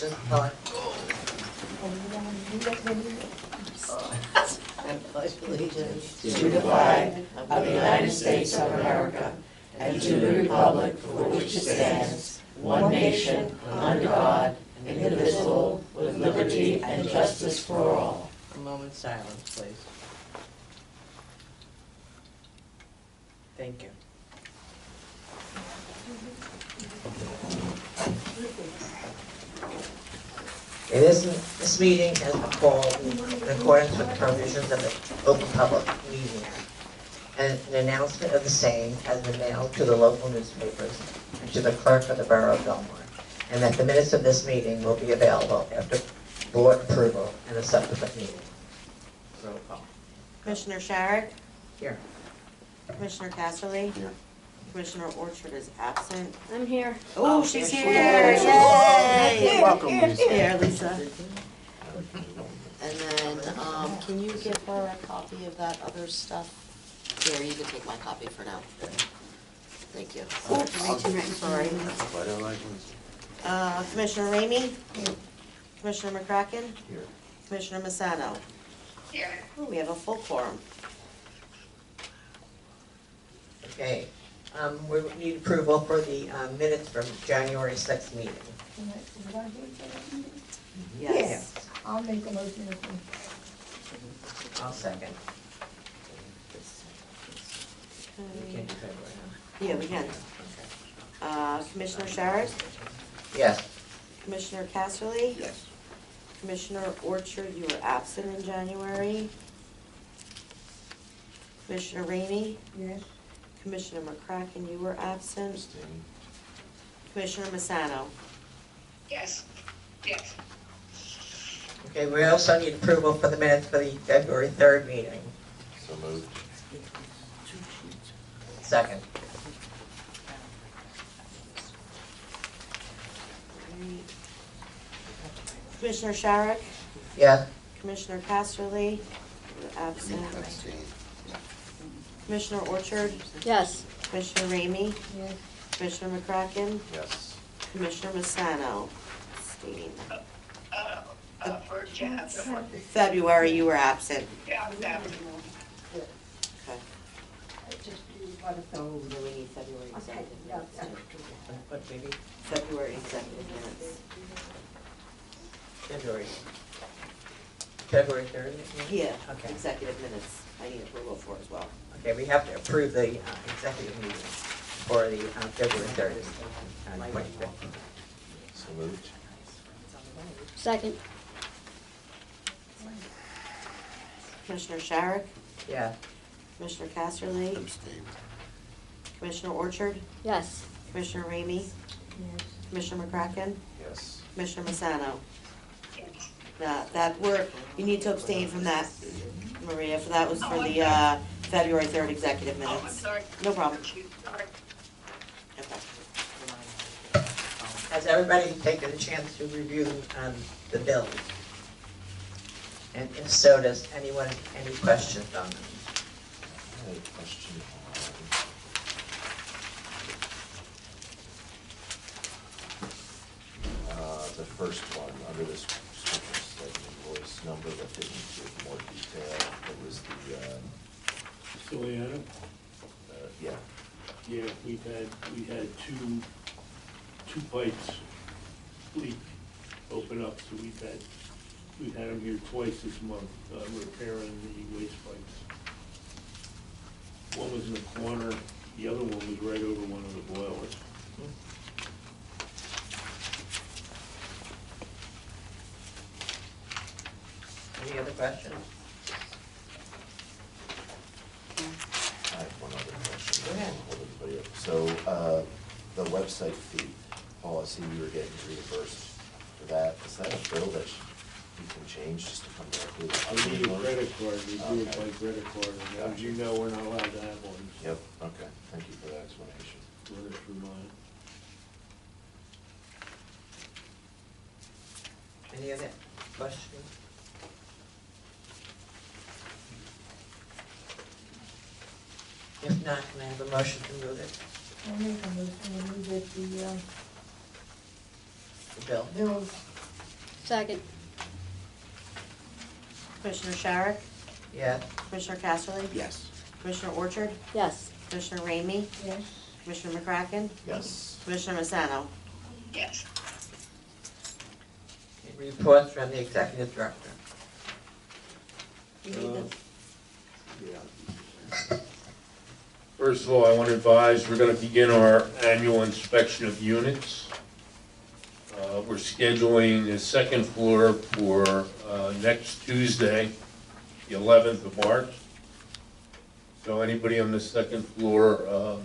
Congratulations, Helen. I pledge allegiance to the flag of the United States of America and to the republic for which it stands, one nation, under God, indivisible, with liberty and justice for all. A moment's silence, please. Thank you. This meeting has been called in accordance with the provisions of the Open Public Meeting Act, and an announcement of the same has been mailed to the local newspapers and to the clerk of the Borough of Belmar, and that the minutes of this meeting will be available after board approval in a subsequent meeting. Roll call. Commissioner Sharrock? Here. Commissioner Casserly? Here. Commissioner Orchard is absent. I'm here. Oh, she's there here! she Yay! Welcome, Lisa. Here, Lisa. And then, can you give her a copy of that other stuff? Here, you can take my copy for now. Thank you. Sorry. Why don't I listen? Commissioner Ramey? Commissioner McCracken? Here. Commissioner Massano? Here. Oh, we have a full quorum. Okay. We need approval for the minutes from January 6th meeting. Yes. I'll make a motion. I'll second. We can't do February, huh? Yeah, we can. Okay. Commissioner Sharrock? Yes. Commissioner Casserly? Yes. Commissioner Orchard, you were absent in January. Commissioner Ramey? Yes. Commissioner McCracken, you were absent. Abstain. Commissioner Massano? Yes. Yes. Okay, we also need approval for the minutes for the February 3rd meeting. So moved. Second. Commissioner Sharrock? Yes. Commissioner Casserly? You were absent. Abstain. Commissioner Orchard? Yes. Commissioner Ramey? Yes. Commissioner McCracken? Yes. Commissioner Massano? Abstained. For Jan. February, you were absent. Yeah, that. Okay. Oh, no, we need February executive minutes. What, baby? February executive minutes. February 3rd? Yeah, Okay. executive minutes, I need approval for as well. Okay, we have to approve the executive meeting for the February 3rd, 2015. So moved. Second. Commissioner Sharrock? Yeah. Commissioner Casserly? Abstain. Commissioner Orchard? Yes. Commissioner Ramey? Yes. Commissioner McCracken? Yes. Commissioner Massano? Yes. You need to abstain from that, Maria, for that was for the February 3rd executive Oh, I'm minutes. sorry. No problem. Sorry. Okay. Has everybody taken a chance to review the bills? And if so, does anyone, any questions on them? I had a question on the first one, under this description statement, invoice number that didn't give more detail. It was the, Juliana? yeah, Yeah, we had two pipes leak, open up, so we've had them here twice this month, repairing the waste pipes. One was in the corner, the other one was right over one of the boilers. Any other questions? I have one other question. Go ahead. Hold everybody up. So, the website fee, Paul, I see you were getting reimbursed for that. Is that a bill that you can change just to come directly? I need a credit card, we do it by Okay. credit card, and as you know, we're not allowed to have one. Yep, okay, thank you for that explanation. Run it through mine. Any other questions? If not, can I have a motion to move it, I'll make a motion to move it, the bill? the bills Second. Commissioner Shara, Yes. Commissioner Casserly, Yes. Commissioner Orchard, Yes. Commissioner Ramey, Yes. Commissioner McCracken, Yes. Commissioner Massano. yes. Reports from the executive director. First of all, I want to advise, we're going to begin our annual inspection of units. We're scheduling the second floor for next Tuesday, the 11th of March. So anybody on the second floor,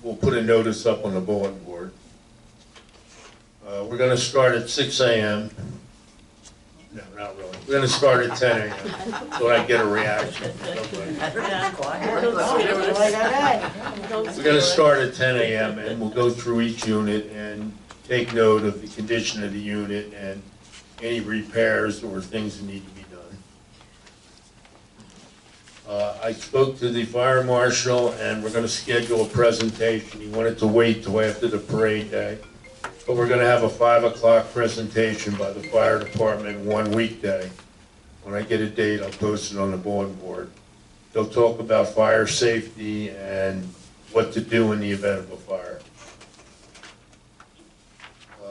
we'll put a notice up on the bulletin board. We're going to start at 6 a.m. No, not really. We're going to start at 10 a.m. so I get a reaction. We're going to start at 10 a.m. and we'll go through each unit and take note of the condition of the unit and any repairs or things that need to be done. I spoke to the fire marshal and we're going to schedule a presentation. He wanted to wait till after the parade day. But we're going to have a 5 o'clock presentation by the fire department one weekday. When I get a date, I'll post it on the bulletin board. They'll talk about fire safety and what to do in the event of a fire.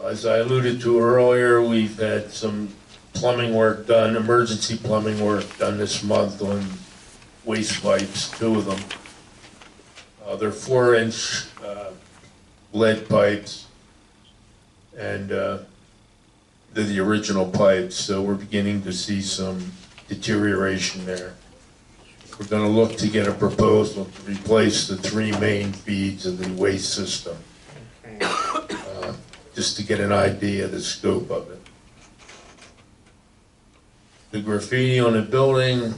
As I alluded to earlier, we've had some plumbing work done, emergency plumbing work done this month on waste pipes, 2 of them. They're 4-inch lead pipes. And they're the original pipes, so we're beginning to see some deterioration there. We're going to look to get a proposal to replace the 3 main feeds of the waste system, just to get an idea of the scope of it. The graffiti on the building,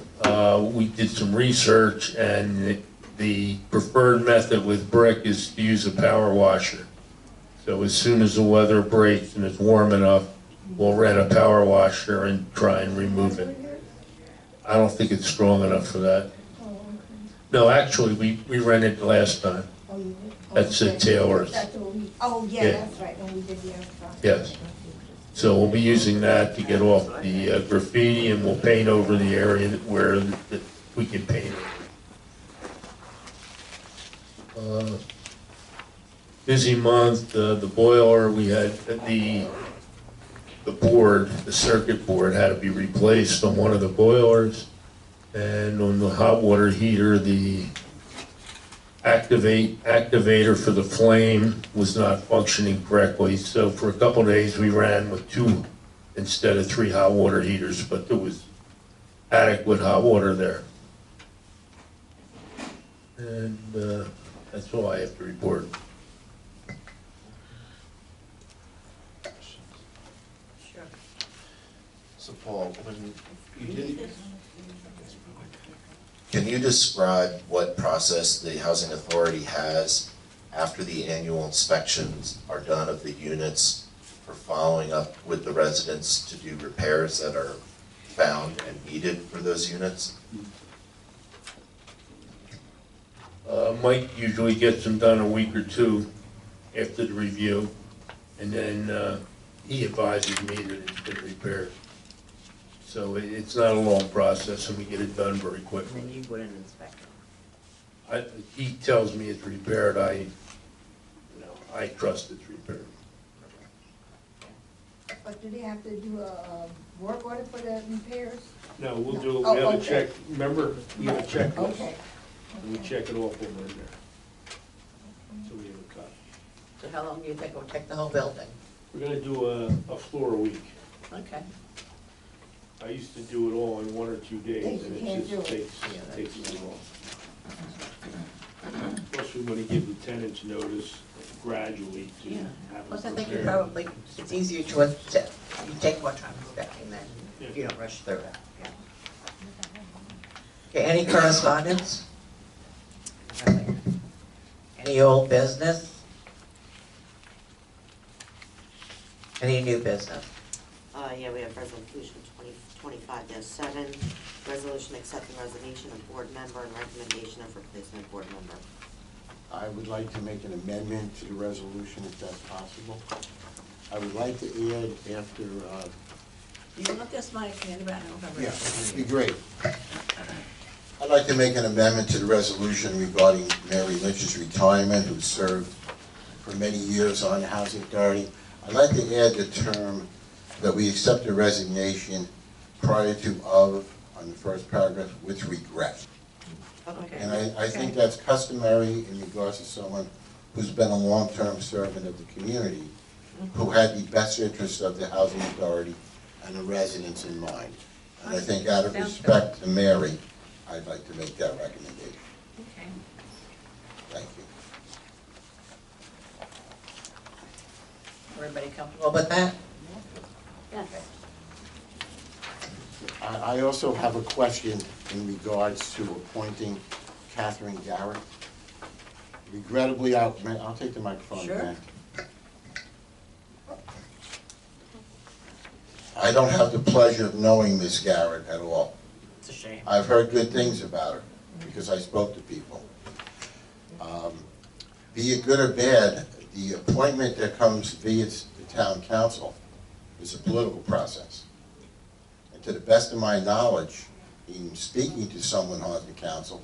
we did some research, and the preferred method with brick is to use a power washer. So as soon as the weather breaks and it's warm enough, we'll rent a power washer and try and remove it. I don't think it's strong enough for that. No, actually, we rented it last time. That's at Taylor's. Oh, Yeah. yeah, that's right, when we did the other stuff. Yes. So we'll be using that to get off the graffiti, and we'll paint over the area where we can paint it. Busy month, the boiler, we had the board, the circuit board had to be replaced on one of the boilers. And on the hot water heater, the activator for the flame was not functioning correctly. So for a couple of days, we ran with 2 instead of 3 hot water heaters, but there was adequate hot water there. And that's all I have to report. So Paul, when you did, can you describe what process the housing authority has after the annual inspections are done of the units for following up with the residents to do repairs that are found and needed for those units? Mike usually gets them done a week or 2 after the review, and then he advises me that it's been repaired. So it's not a long process, and we get it done very quickly. And you would an inspector. He tells me it's repaired. I trust it's repaired. But do they have to do a work order for the repairs? No, we'll do, Oh, we have a okay. check, remember, we have a checklist, Okay. and we check it off over in there. So we have a copy. So how long do you think it will take the whole building? We're gonna do a floor a week. Okay. I used to do it all in 1 or 2 days, and You it can't just do it. takes too long. Plus, we want to give the tenants notice gradually to Yeah. have Plus, I it think you prepared. probably, it's easier to, you take more time inspecting than if you don't rush through it. Yeah. Okay, any correspondence? Nothing. Any old business? Any new business? Yeah, we have resolution 2025-7, resolution accepting resignation of board member and recommendation of replacement board member. I would like to make an amendment to the resolution if that's possible. I would like to add after, You want this mic in about November? yeah, it'd be great. I'd like to make an amendment to the resolution regarding Mary Lynch's retirement, who served for many years on the Housing Authority. I'd like to add the term that we accept the resignation prior to of, on the first paragraph, with regret. Okay. And I think that's customary in regards to someone who's been a long-term servant of the community, who had the best interest of the Housing Authority and the residents in mind. And I think out of Sounds respect to Mary, I'd like to make that recommendation. Okay. Thank you. Everybody comfortable with that? Yes. I also have a question in regards to appointing Catherine Garrett. Regrettably, I'll take the microphone Sure. again. I don't have the pleasure of knowing Miss Garrett at all. It's a shame. I've heard good things about her because I spoke to people. Be it good or bad, the appointment that comes via the town council is a political process. And to the best of my knowledge, in speaking to someone on the council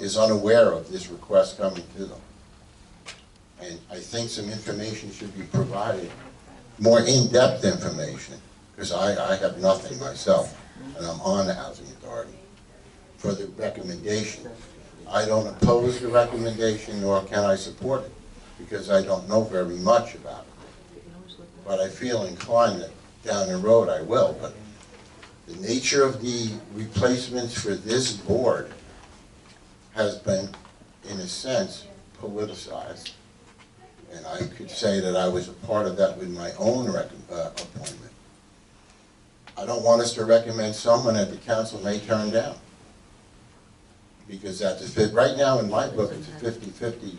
is unaware of this request coming to them. And I think some information should be provided, more in-depth information, because I have nothing myself, and I'm on the Housing Authority, for the recommendation. I don't oppose the recommendation, nor can I support it, because I don't know very much about it. But I feel inclined that down the road I will, but the nature of the replacements for this board has been, in a sense, politicized. And I could say that I was a part of that with my own appointment. I don't want us to recommend someone that the council may turn down. Because that's a fit. Right now, in my book, it's a 50-50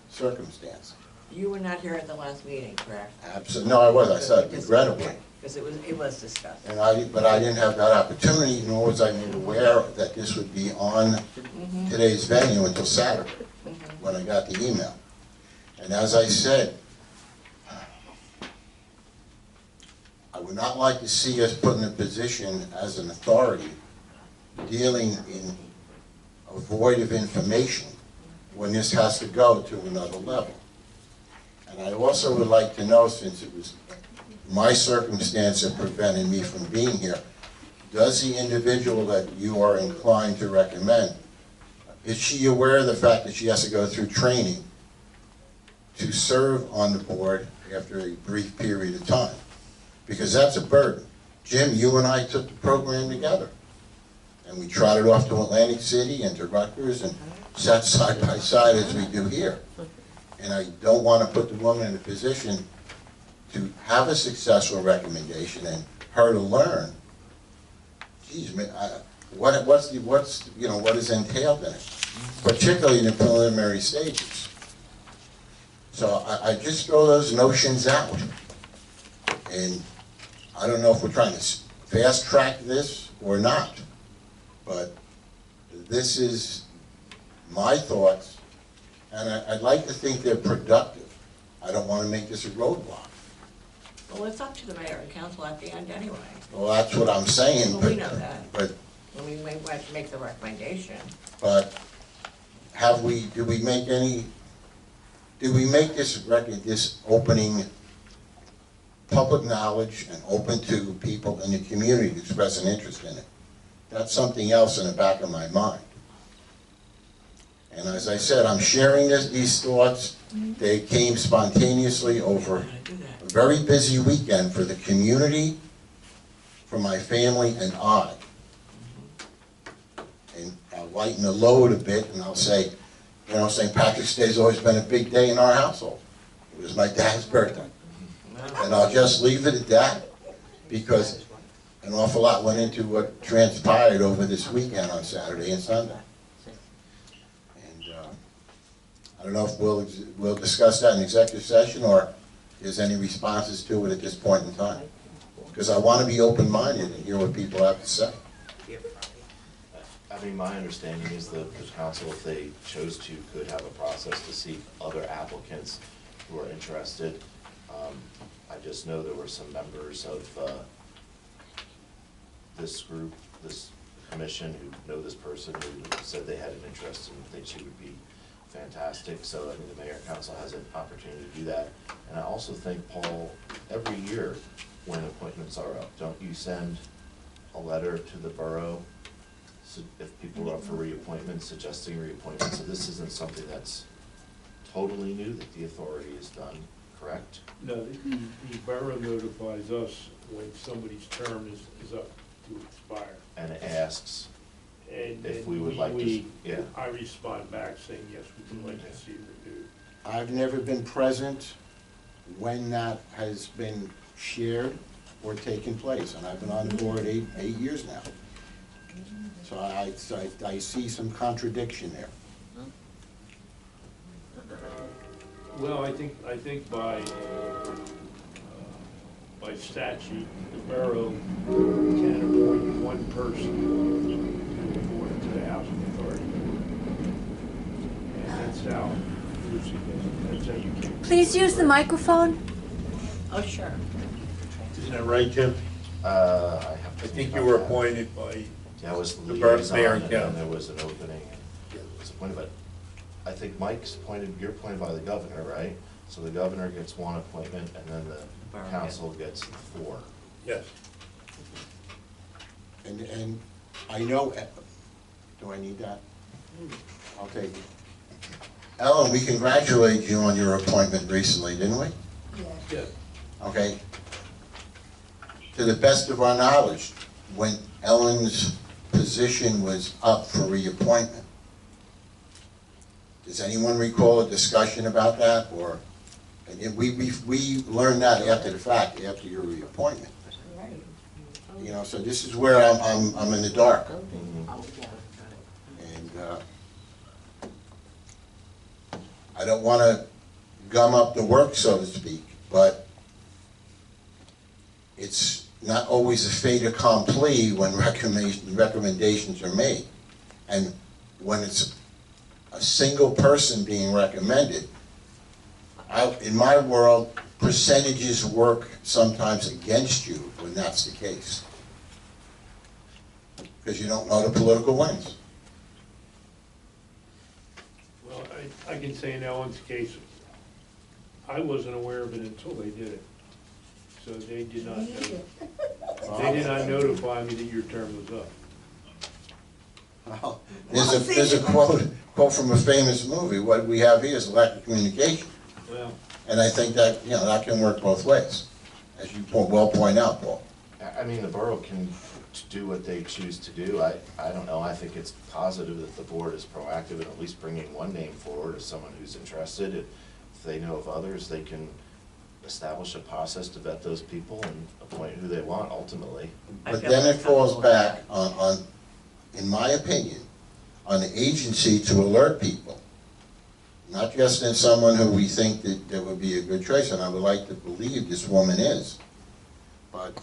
circumstance. You were not here at the last meeting, correct? Absolutely. No, I was. I said regrettably. Because it was discussed. But I didn't have that opportunity, nor was I made aware that this would be on today's venue until Saturday, when I got the email. And as I said, I would not like to see us put in a position as an authority dealing in a void of information when this has to go to another level. And I also would like to know, since it was my circumstance that prevented me from being here, does the individual that you are inclined to recommend, is she aware of the fact that she has to go through training to serve on the board after a brief period of time? Because that's a burden. Jim, you and I took the program together. And we trotted off to Atlantic City and to Rutgers and sat side by side as we do here. And I don't want to put the woman in a position to have a successful recommendation and her to learn. Geez, what is entailed in it, particularly in the preliminary stages. So I just throw those notions out. And I don't know if we're trying to fast track this or not, but this is my thoughts, and I'd like to think they're productive. I don't want to make this a roadblock. Well, it's up to the mayor and council at the end anyway. Well, that's what I'm saying. Well, we know that. But And we may want to make the recommendation. But did we make this opening public knowledge and open to people in the community to express an interest in it? That's something else in the back of my mind. And as I said, I'm sharing these thoughts. They came spontaneously over a very busy weekend for the community, for my family, and I. And I'll lighten the load a bit, and I'll say, St. Patrick's Day has always been a big day in our household. It was my dad's birthday. And I'll just leave it at that, because an awful lot went into what transpired over this weekend on Saturday and Sunday. And I don't know if we'll discuss that in executive session, or if there's any responses to it at this point in time. Because I want to be open-minded and hear what people have to say. I mean, my understanding is that the council, if they chose to, could have a process to seek other applicants who are interested. I just know there were some members of this group, this commission, who know this person, who said they had an interest and think she would be fantastic. So, I mean, the mayor and council has an opportunity to do that. And I also think, Paul, every year when appointments are up, don't you send a letter to the borough if people are up for reappointment, suggesting reappointment? So this isn't something that's totally new that the authority has done, correct? No, the borough notifies us when somebody's term is up to expire. And asks And if then we would like to, yeah. I respond back saying, yes, we would like to see it renewed. I've never been present when that has been shared or taken place, and I've been on the board eight years now. So I see some contradiction there. Well, I think by statute, the borough can appoint one person to the board, to the housing authority. And that's how, Lucy does it. That's how you can. Please use the microphone. Oh, sure. Isn't that right, Jim? I have to. I think you were appointed by, That was the the borough liaison, mayor and and then council. there was an opening, and it was appointed, but I think Mike's appointed, you're appointed by the governor, right? So the governor gets one appointment, and then the Borough, council gets 4. yes. And I know, do I need that? I'll take it. Ellen, we congratulate you on your appointment recently, didn't we? Yeah. Yes. Okay. To the best of our knowledge, when Ellen's position was up for reappointment, does anyone recall a discussion about that, or, and we learned that after the fact, after your reappointment. You know, so this is where I'm in the dark. And I don't want to gum up the work, so to speak, but it's not always a fait accompli when recommendations are made. And when it's a single person being recommended, in my world, percentages work sometimes against you when that's the case. Because you don't know the political winds. Well, I can say in Ellen's case, I wasn't aware of it until they did it. So they did not know. They did not notify me that your term was up. Well, there's a quote from a famous movie. What we have here is lack of communication. Well, And I think that, you know, that can work both ways, as you well point out, Paul. I mean, the borough can do what they choose to do. I don't know, I think it's positive that the board is proactive in at least bringing one name forward as someone who's interested. If they know of others, they can establish a process to vet those people and appoint who they want ultimately. But then it falls back on, in my opinion, on the agency to alert people. Not just in someone who we think that would be a good choice, and I would like to believe this woman is. But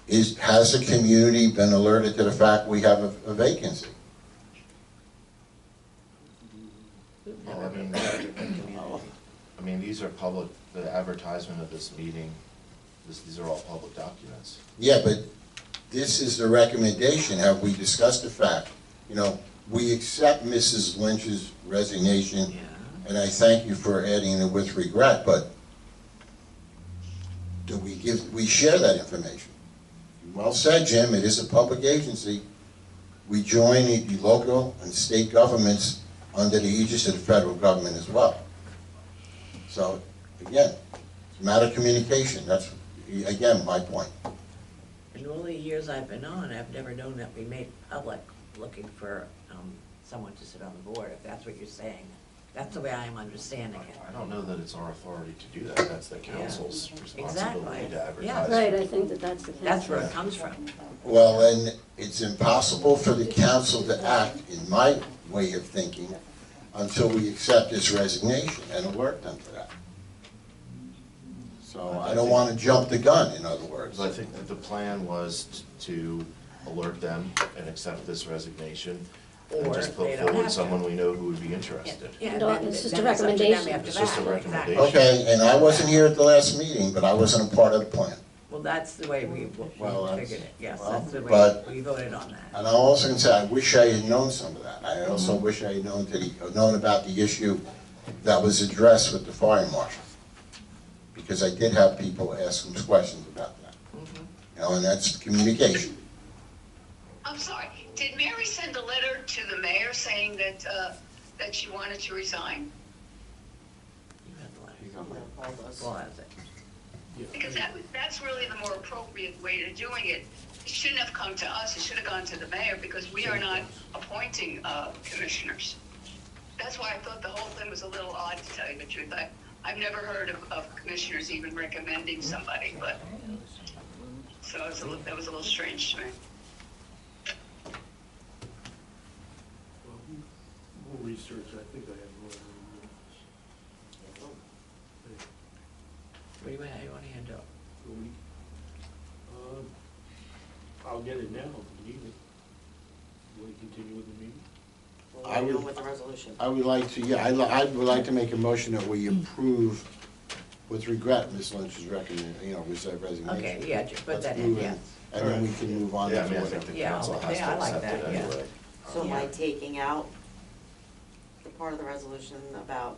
has the community been alerted to the fact we have a vacancy? Well, I mean, these are public, the advertisement of this meeting, these are all public documents. Yeah, but this is the recommendation. Have we discussed the fact? You know, we accept Mrs. Lynch's resignation, and I thank you for adding it with regret, but do we share that information? Well said, Jim, it is a public agency. We join the local and state governments under the aegis of the federal government as well. So, again, it's a matter of communication. That's, again, my point. In all the years I've been on, I've never known that we made public looking for someone to sit on the board, if that's what you're saying. That's the way I am understanding it. I don't know that it's our authority to do that, that's the council's responsibility to advertise. Yeah. Right, I think that's the That's where it council. comes from. Well, then, it's impossible for the council to act, in my way of thinking, until we accept this resignation and alert them to that. So I don't want to jump the gun, in other words. I think that the plan was to alert them and accept this resignation, And or just they put don't forward have someone to. we know who would be interested. Yeah, No, then- it's just then a up to them recommendation. after It's just a that. recommendation. Exactly. Okay, and I wasn't here at the last meeting, but I wasn't a part of the plan. Well, that's the way we Well, that's- figured it, yes, well, that's the way but- we voted on that. And I also can say, I wish I had known some of that. I also wish I had known about the issue that was addressed with the fire marshal. Because I did have people ask some questions about that. You know, and that's communication. I'm sorry, did Mary send a letter to the mayor saying that, that she wanted to resign? You have the last. Well, that's it. Yeah. Because that's really the more appropriate way of doing it. It shouldn't have come to us, it should have gone to the mayor, because we are not appointing commissioners. That's why I thought the whole thing was a little odd, to tell you the truth. I've never heard of commissioners even recommending somebody, but, so that was a little strange to me. Well, we'll research, I think I have more. What do you want, how you want to handle it? I'll get it now, if you need it. You want to continue with the meeting? What are we doing with the resolution? I would like to, yeah, I would like to make a motion that we approve with regret Ms. Lynch's resignation. Okay, yeah, just put Let's that in, move it, yes. And then we can move on Yeah, I to mean, I whatever. think the Yeah, council has yeah, to I like accept it that, yeah. anyway. So am I Yeah. taking out the part of the resolution about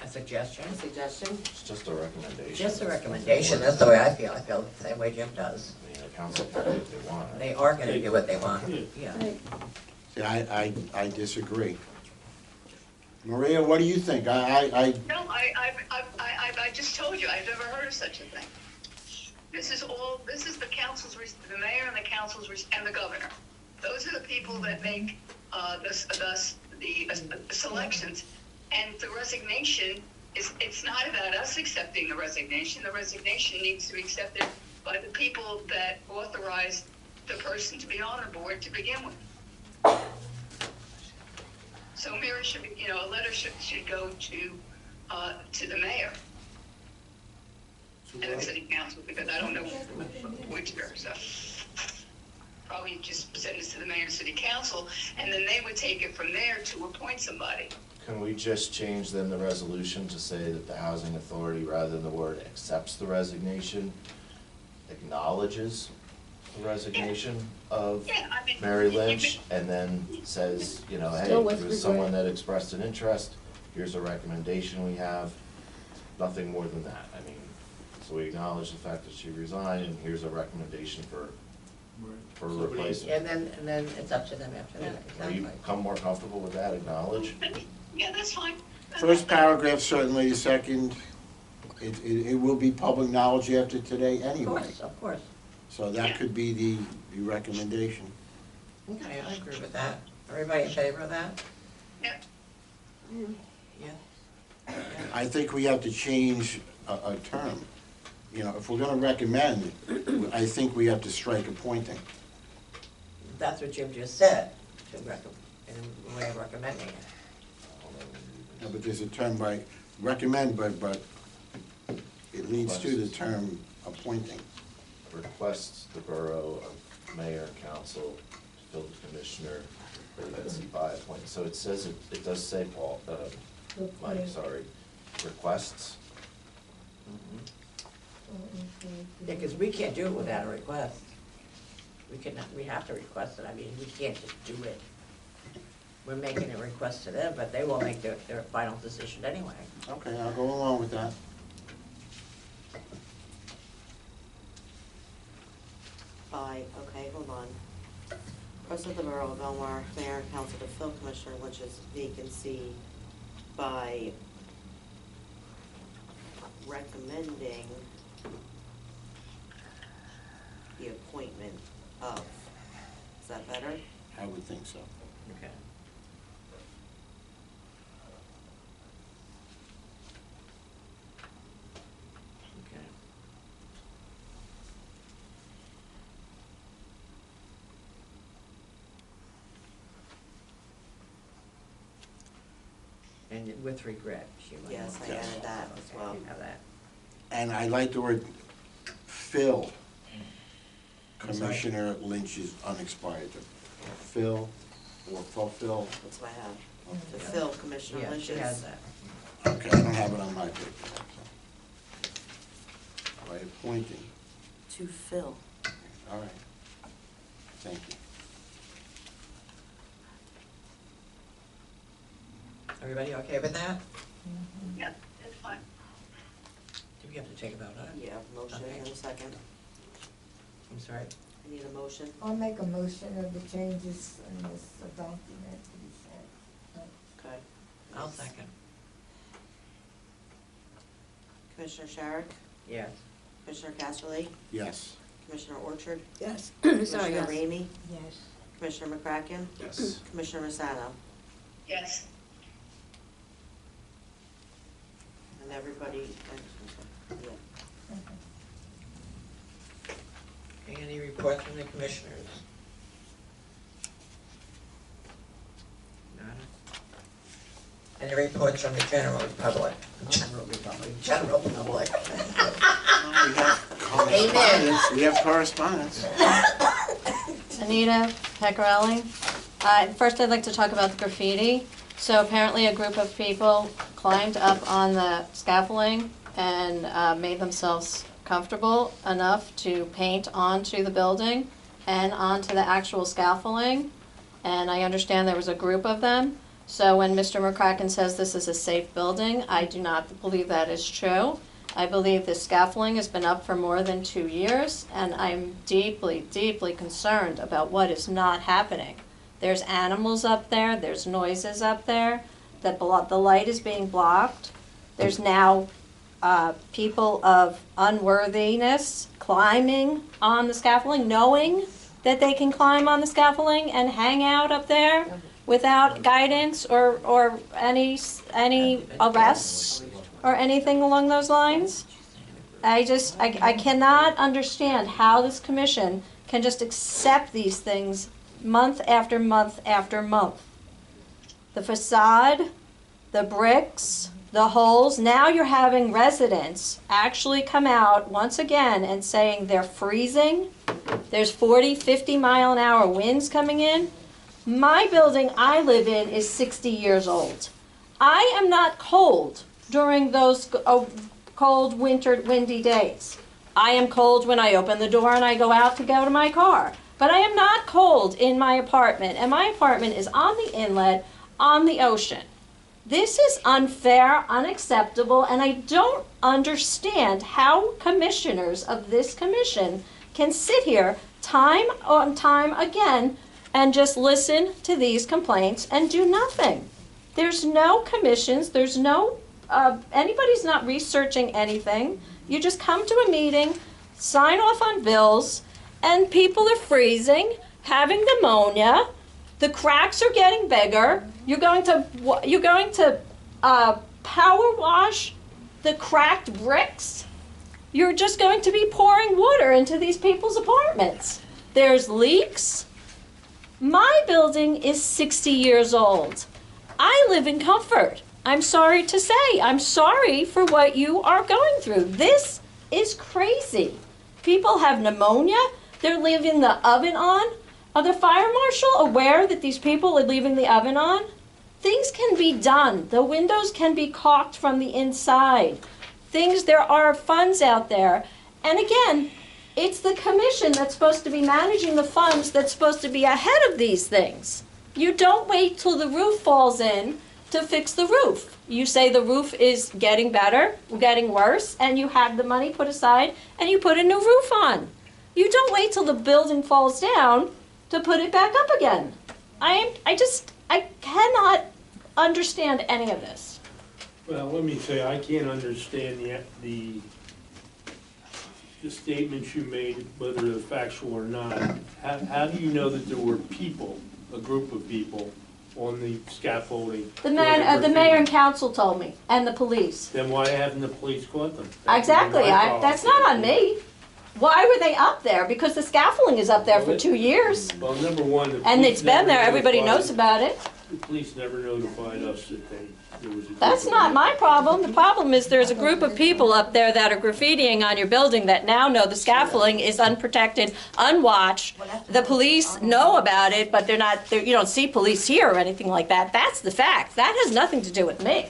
A suggestion? a suggestion? It's just a recommendation. Just a recommendation, that's the way I feel the same way Jim does. I mean, the council can do what they want. They are gonna do what they want, Yeah. yeah. Right. See, I disagree. Maria, what do you think? I No, I just told you, I've never heard of such a thing. This is the council's, the mayor and the council's, and the governor. Those are the people that make, the selections. And the resignation it's not about us accepting the resignation. The resignation needs to be accepted by the people that authorized the person to be on the board to begin with. So Mary should be, a letter should go to the mayor So and the what- city council, because I don't know which there, so. Probably just send this to the mayor and city council, and then they would take it from there to appoint somebody. Can we just change then the resolution to say that the housing authority, rather than the word accepts the resignation, acknowledges the resignation of Yeah, I mean. Mary Lynch, and then says, hey, Still with there was someone that expressed an interest, here's a recommendation we have, nothing more than that. I mean, so we acknowledge the fact that she resigned, and here's a recommendation for a replacement. And then it's up to them after that, Are you exactly. become more comfortable with that, acknowledge? Yeah, that's fine. First paragraph, certainly, second, it will be public knowledge after today Of anyway. course, of course. So that could be the recommendation. Okay, I agree with that. Everybody in favor of that? Yeah. Yeah. I think we have to change a term. If we're gonna recommend, I think we have to strike appointing. That's what Jim just said, in the way of recommending it. No, but there's a term by, recommend, but it leads to the term appointing. Requests the borough of mayor and council to fill the commissioner vacancy by appointment. So it says, it does say, Paul, Mike, sorry, requests. Yeah, because we can't do it without a request. We have to request it, I mean, we can't just do it. We're making a request to them, but they will make their final decision anyway. Okay, I'll go along with that. Okay, hold on. Request of the Borough of Belmar, Mayor and Council to fill Commissioner Lynch's vacancy by recommending the appointment of. Is that better? I would think so. Okay. Okay. And with regret, she might. Yes, I Yes. added that as well. Okay, have that. And I like the word fill I'm sorry? Commissioner Lynch's unexpired term. Fill or fulfill? That's what I have. To fill Commissioner Yeah, she Lynch's. has that. Okay, I don't have it on my paper. By appointing, To fill. all right. Thank you. Everybody okay with that? Yeah, that's fine. Do we have to take a vote on it? Yeah, motion Okay. in a second. I'm sorry. I need a motion. I'll make a motion of the changes in this document to be sent. Okay. I'll second. Commissioner Sharrock, Yes. Commissioner Casserly, Yes. Commissioner Orchard, Yes. Commissioner yes. Ramey, Yes. Commissioner McCracken, Yes. Commissioner Rosanna, Yes. and everybody, yeah. Any reports from the commissioners? None. Any reports from the general public? General public. We have correspondence. We have correspondence. Anita Pecorelli. First, I'd like to talk about the graffiti. So apparently a group of people climbed up on the scaffolding and made themselves comfortable enough to paint onto the building and onto the actual scaffolding. And I understand there was a group of them. So when Mr. McCracken says this is a safe building, I do not believe that is true. I believe the scaffolding has been up for more than 2 years, and I'm deeply, deeply concerned about what is not happening. There's animals up there, there's noises up there, the light is being blocked. There's now people of unworthiness climbing on the scaffolding, knowing that they can climb on the scaffolding and hang out up there without guidance or any arrests or anything along those lines. I cannot understand how this commission can just accept these things month after month after month. The facade, the bricks, the holes. Now you're having residents actually come out once again and saying they're freezing. There's 40, 50 mile an hour winds coming in. My building I live in is 60 years old. I am not cold during those cold winter windy days. I am cold when I open the door and I go out to go to my car. But I am not cold in my apartment, and my apartment is on the inlet, on the ocean. This is unfair, unacceptable, and I don't understand how commissioners of this commission can sit here time on time again and just listen to these complaints and do nothing. There's no commissions, there's no, anybody's not researching anything. You just come to a meeting, sign off on bills, and people are freezing, having pneumonia. The cracks are getting bigger. You're going to power wash the cracked bricks. You're just going to be pouring water into these people's apartments. There's leaks. My building is 60 years old. I live in comfort. I'm sorry to say. I'm sorry for what you are going through. This is crazy. People have pneumonia. They're leaving the oven on. Are the fire marshal aware that these people are leaving the oven on? Things can be done. The windows can be caulked from the inside. There are funds out there. And again, it's the commission that's supposed to be managing the funds that's supposed to be ahead of these things. You don't wait till the roof falls in to fix the roof. You say the roof is getting better, getting worse, and you have the money put aside and you put a new roof on. You don't wait till the building falls down to put it back up again. I cannot understand any of this. Well, let me say, I can't understand the statements you made, whether they're factual or not. How do you know that there were people, a group of people, on the scaffolding? The mayor and council told me, and the police. Then why haven't the police caught them? Exactly, that's not on me. Why were they up there? Because the scaffolding is up there for 2 years. Well, number one, the And police it's been there, never everybody notified- knows about it. The police never notified us that they there was a group That's of not people. my problem. The problem is there's a group of people up there that are graffitiing on your building that now know the scaffolding is unprotected, unwatched. The police know about it, but you don't see police here or anything like that. That's the fact. That has nothing to do with me.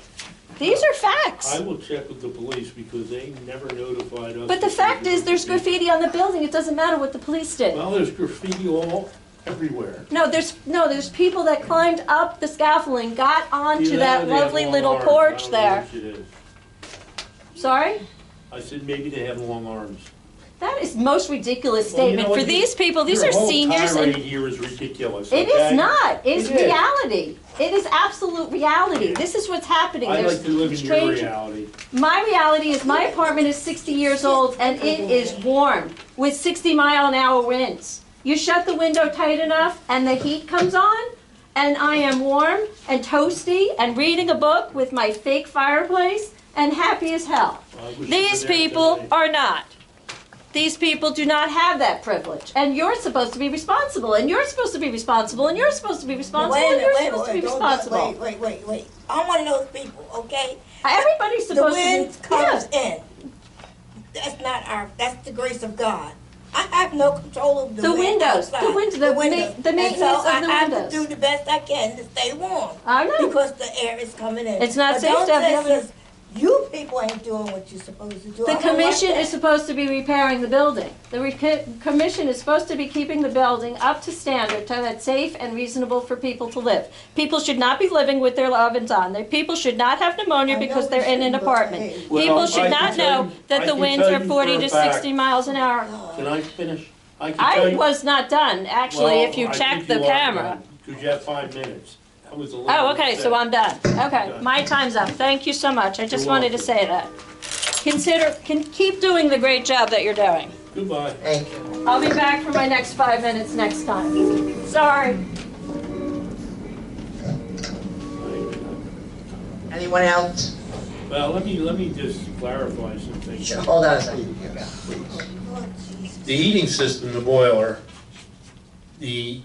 These are facts. I will check with the police because they never notified us. But the fact is, there's graffiti on the building. It doesn't matter what the police did. Well, there's graffiti all, everywhere. No, there's people that climbed up the scaffolding, got onto You know, that they have lovely long little arms. porch I don't there. know which it is. Sorry? I said maybe they have long arms. That is most ridiculous Well, you statement. know For what? these people, these are seniors Your whole and tirade here is ridiculous, it okay? is not. It's It is. reality. It is absolute reality. This is what's happening. I There's like to live in your strange- reality. My reality is my apartment is 60 years old and it is warm with 60-mile-an-hour winds. You shut the window tight enough and the heat comes on and I am warm and toasty and reading a book with my fake fireplace and happy as hell. I wish you These were there people tonight. are not. These people do not have that privilege. And you're supposed to be responsible, and you're supposed to be responsible, and you're supposed to be responsible, and you're supposed to be responsible. Wait. I'm one of those people, okay? Everybody's The supposed wind to be. comes Yeah. in. That's the grace of God. I have no control of The wind windows, outside. the windows, the windows. maintenance And of so the I have windows. to do the best I can to stay warm. I know. Because the air is coming in. It's not But safe don't to have the say other- since you people ain't doing what you're supposed to do. The I don't like commission that. is supposed to be repairing the building. The commission is supposed to be keeping the building up to standard, so that's safe and reasonable for people to live. People should not be living with their ovens on. People should not have pneumonia I know because we they're in an shouldn't, but apartment. hey. Well, People I should can not tell know you- that I the can winds tell are you 40 for a to fact. 60 miles an hour. Can I finish? I can I tell you. was not done, actually, Well, if you I check think the you are camera. done, 'cause you have 5 minutes. That was a little Oh, okay, so upset. I'm done. Okay, Done. my time's up. Thank you so much. I just You're wanted to welcome. say that. Keep doing the great job that you're doing. Goodbye. Thank you. I'll be back for my next 5 minutes next time. Sorry. Anyone else? Well, let me just clarify some things. Sure, hold on a second. The heating system, the boiler, the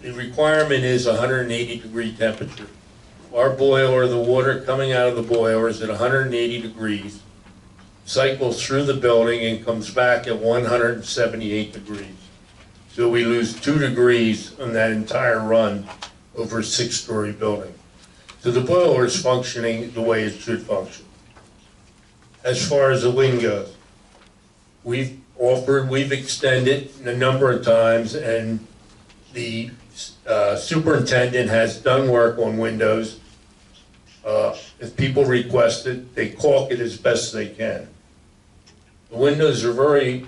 requirement is 180-degree temperature. Our boiler, the water coming out of the boiler is at 180 degrees, cycles through the building and comes back at 178 degrees. So we lose 2 degrees on that entire run over a 6-story building. So the boiler is functioning the way it should function. As far as the wind goes, we've extended a number of times, and the superintendent has done work on windows. If people request it, they caulk it as best they can. The windows are very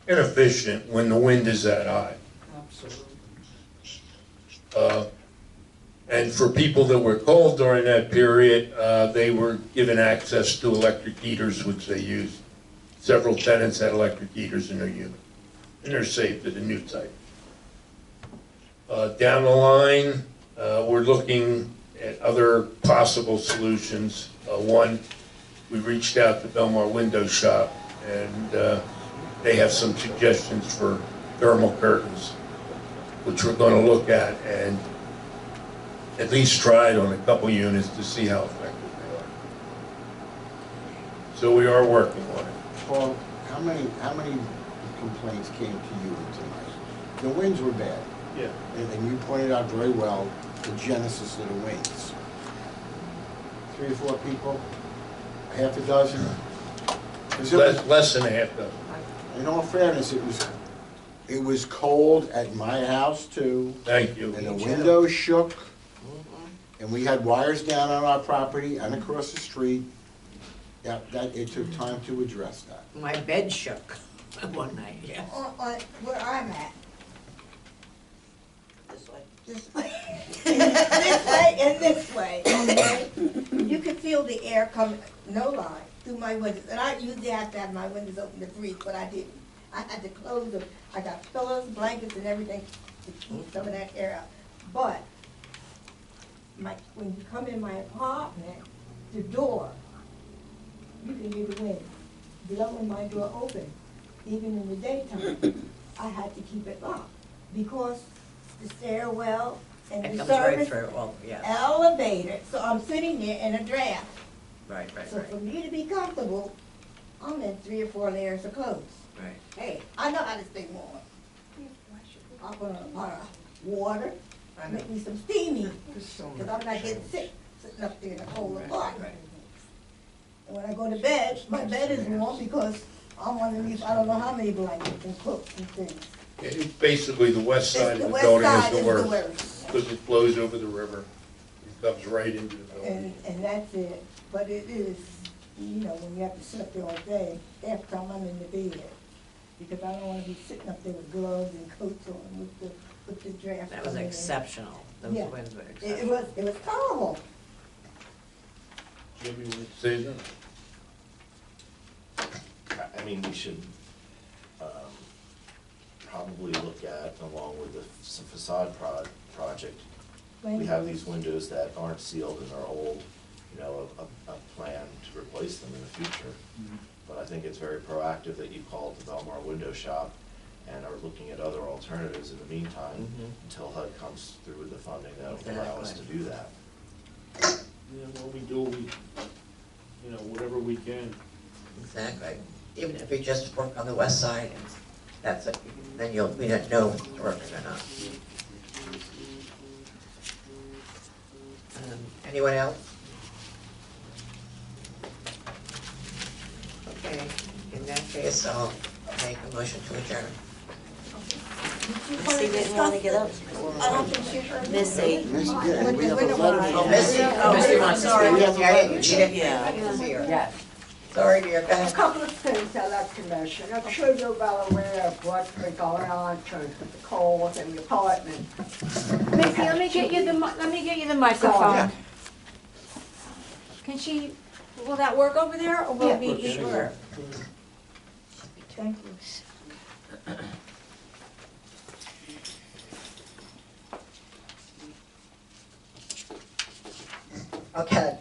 inefficient when the wind is that high. And for people that were cold during that period, they were given access to electric heaters, which they used. Several tenants had electric heaters in their unit, and they're safe to the new type. Down the line, we're looking at other possible solutions. One, we reached out to Belmar Window Shop, and they have some suggestions for thermal curtains, which we're going to look at and at least try it on a couple units to see how effective they are. So we are working on it. Paul, how many complaints came to you tonight? The winds were bad, Yeah. and you pointed out very well the genesis of the winds. 3 or 4 people, a half a dozen? 'Cause it was- Less than a half dozen. in all fairness, it was cold at my house too, Thank you. and the windows shook, and we had wires down on our property and across the street. Yeah, it took time to address that. My bed shook one night, yeah. On where I'm at, This way. this way, this way and this way, okay? You can feel the air coming, no lie, through my windows. And I usually have to have my windows open to breathe, but I didn't. I had to close them. I got pillows, blankets, and everything to keep some of that air out. But when you come in my apartment, the door, you can hear the wind blowing my door open, even in the daytime. I had to keep it locked because the stairwell and It the comes right service through, well, yes, elevator, so I'm sitting there in a draft. right, right, So for right, me to be comfortable, I'm in 3 or 4 layers of clothes. right. Hey, I know how to stay warm. I'm gonna pour water, I know. make me some steamy, because I'm not getting sick sitting up there in a cold Right, apartment. right. And when I go to bed, my bed is warm because I'm underneath, I don't know how many blankets and quilts and things. It's basically the west side The of the west building side is the worst, worst. because it flows over the river. It comes right into the building. And that's it, but it is, you know, when you have to sit up there all day, after I'm in the bed, because I don't wanna be sitting up there with gloves and coats on with the draft. That was coming in. exceptional. Those Yeah. winds were It exceptional. it was terrible. Jimmy, want to say that? I mean, we should probably look at, along with the facade project, we have these windows that aren't sealed and are old, you know, a plan to replace them in the future. But I think it's very proactive that you called the Belmar Window Shop and are looking at other alternatives in the meantime until HUD comes through with the funding that will allow us to do that. Yeah, what we do, you know, whatever we can. Exactly. Even if you just work on the west side, and that's it, then we don't know if it's working or not. Anyone else? Okay, in that case, I'll make a motion to adjourn. Missy didn't wanna get up. I don't think she heard me. Missy. Miss, yeah, we have a letter Oh, from. Missy, Misty wants to sorry, speak. yeah, you didn't, Yeah. I didn't see her. Sorry, dear, go A ahead. couple of things I'd like to mention. I'm sure you're well aware of what's been going on in terms of the cold in the apartment. Missy, let me get you the microphone. Can she, will that work over there, or will Yeah, it be? Sure. Thank you. Okay.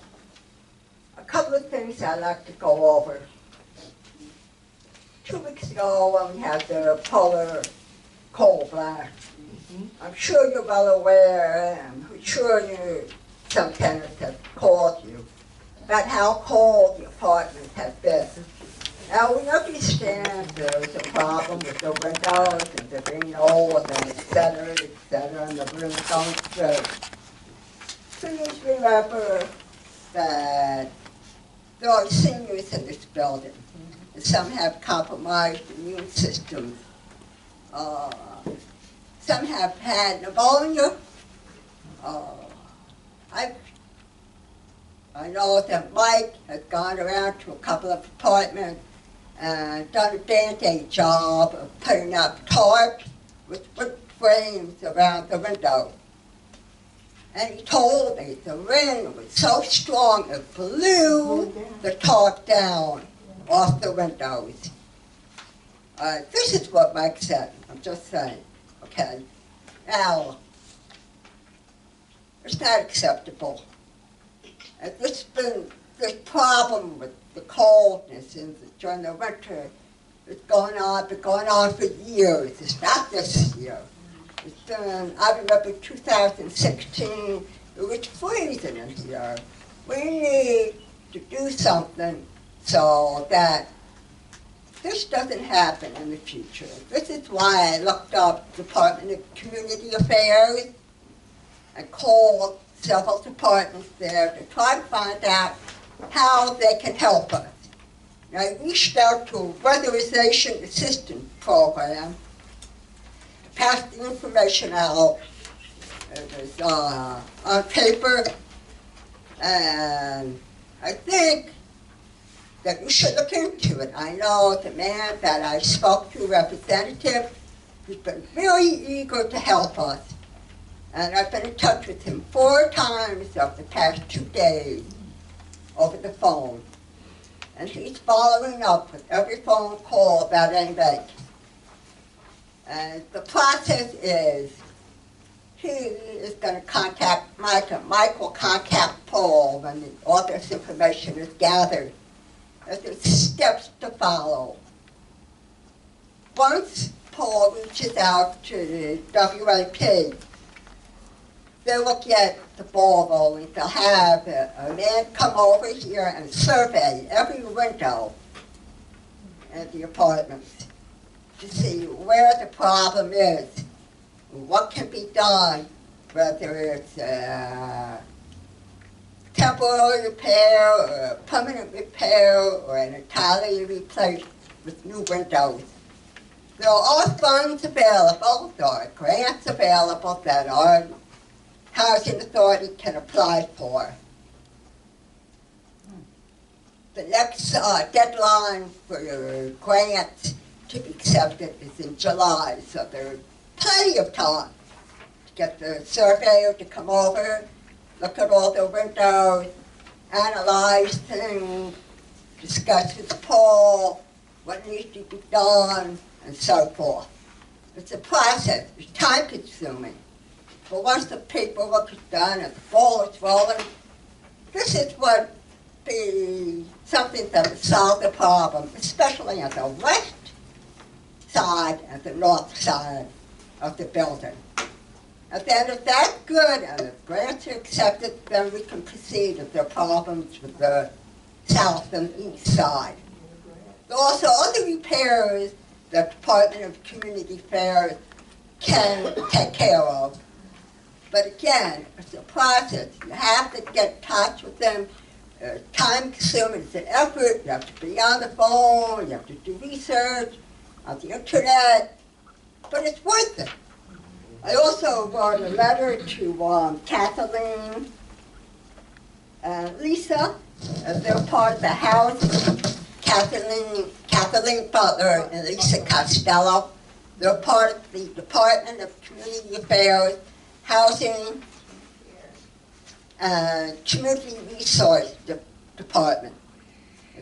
A couple of things I'd like to go over. 2 weeks ago, when we had the polar cold blast, I'm sure you're well aware, and I'm sure some tenants have called you about how cold the apartment has been. Now, we understand there's a problem with the windows and they're being old and et cetera, and the rooms don't through. Please remember that there are seniors in this building, and some have compromised immune systems. Some have had pneumonia. I know that Mike has gone around to a couple of apartments and done a Band-Aid job of putting up tarps with wood frames around the window. And he told me the wind was so strong it blew the tarp down off the windows. This is what Mike said, I'm just saying, okay? Now, it's not acceptable. And this problem with the coldness during the winter is been going on for years. It's not this year. It's been, I remember 2016, it was freezing in here. We need to do something so that this doesn't happen in the future. This is why I looked up Department of Community Affairs and called several departments there to try to find out how they can help us. And I reached out to a weatherization assistance program to pass the information out. It was on paper, and I think that we should look into it. I know the man that I spoke to, representative, who's been really eager to help us. And I've been in touch with him 4 times over the past 2 days over the phone. And he's following up with every phone call about anything. And the process is, he is going to contact Mike, and Mike will contact Paul when all this information is gathered. There's steps to follow. Once Paul reaches out to the WAP, they will get the ball rolling. They'll have a man come over here and survey every window in the apartments to see where the problem is, what can be done, whether it's temporary repair or a permanent repair or an entirely replaced with new windows. There are funds available, there are grants available that our housing authority can apply for. The next deadline for your grant to be accepted is in July, so there's plenty of time to get the surveyor to come over, look at all the windows, analyze things, discuss with Paul what needs to be done, and so forth. It's a process. It's time consuming. But once the paperwork is done and the ball is rolling, this is what be something that would solve the problem, especially on the west side and the north side of the building. And then if that's good and the grants are accepted, then we can proceed if there are problems with the south and east side. There are also other repairs the Department of Community Affairs can take care of. But again, it's a process. You have to get in touch with them. Time consuming, it's an effort. You have to be on the phone, you have to do research on the internet, but it's worth it. I also wrote a letter to Kathleen and Lisa. They're part of the house. Kathleen Butler and Lisa Costello. They're part of the Department of Community Affairs, Housing, Community Resource Department.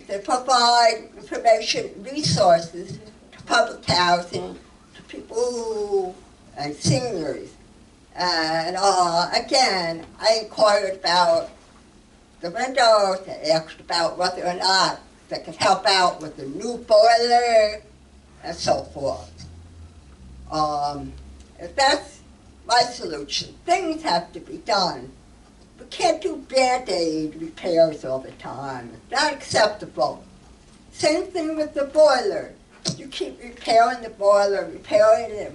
They provide information resources to public housing, to people and seniors. And again, I inquired about the windows, I asked about whether or not they could help out with the new boiler and so forth. That's my solution. Things have to be done. We can't do Band-Aid repairs all the time. It's not acceptable. Same thing with the boiler. You keep repairing the boiler, repairing it.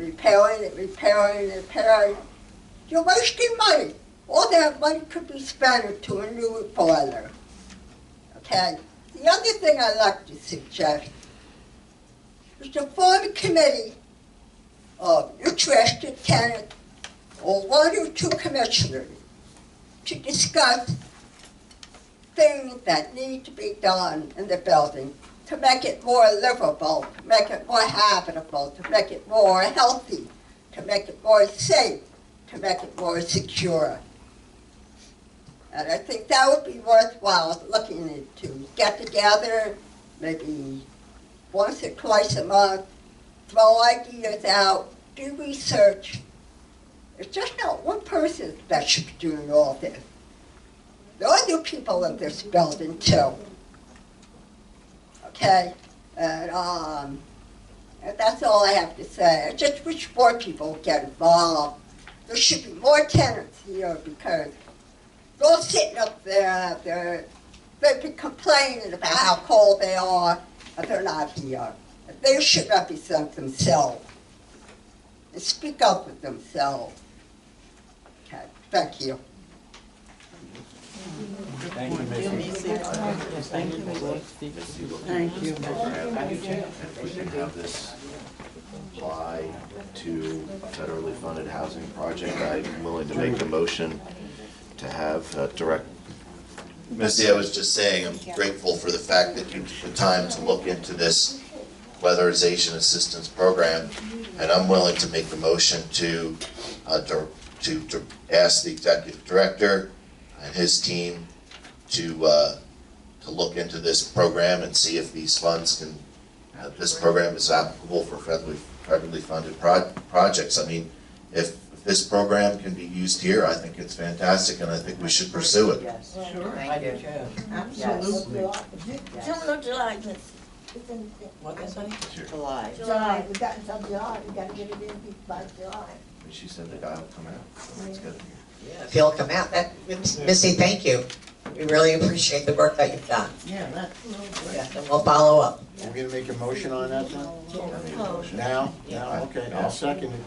You're wasting money. All that money could be spent to a new boiler. Okay? The other thing I'd like to suggest is to form a committee of interested tenants or one or two commissioners to discuss things that need to be done in the building to make it more livable, to make it more habitable, to make it more healthy, to make it more safe, to make it more secure. And I think that would be worthwhile looking into. Get together, maybe once or twice a month, throw ideas out, do research. It's just not one person that should be doing all this. There are other people in this building too. Okay? And that's all I have to say. I just wish more people would get involved. There should be more tenants here because they're all sitting up there. They've been complaining about how cold they are, but they're not here. They should represent themselves and speak up with themselves. Okay, thank you. Thank you, Missy. Thank you, Missy. Thank you. If we can have this apply to a federally funded housing project, I'm willing to make a motion to have direct. Missy, I was just saying, I'm grateful for the fact that you took the time to look into this weatherization assistance program, and I'm willing to make the motion to ask the executive director and his team to look into this program and see if these funds can, this program is applicable for federally funded projects. I mean, if this program can be used here, I think it's fantastic, and I think we should pursue it. Yes, sure, I do too. Absolutely. June or July, What is it? July. July, we got until July, we gotta get it in by July. She said the guy will come out, so that's good. Yeah, if you'll come out, Missy, thank you. We really appreciate the work that you've done. Yeah, that's. Yeah, and we'll follow up. We're gonna make a motion on that then? Oh. Now? Now, okay, I'll second it.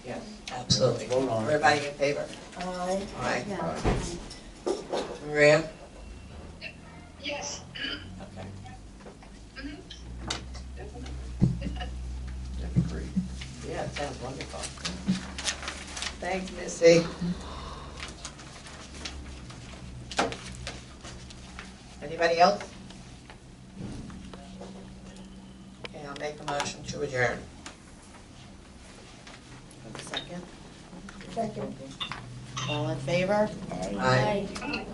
Yes, absolutely. Vote on it. Everybody in favor? Aye. Aye. Maria? Yes. Okay. Mhm. That'd be great. Yeah, it sounds wonderful. Thanks, Missy. Anybody else? Okay, I'll make a motion to adjourn. Second, Second. all in favor? Aye. Aye.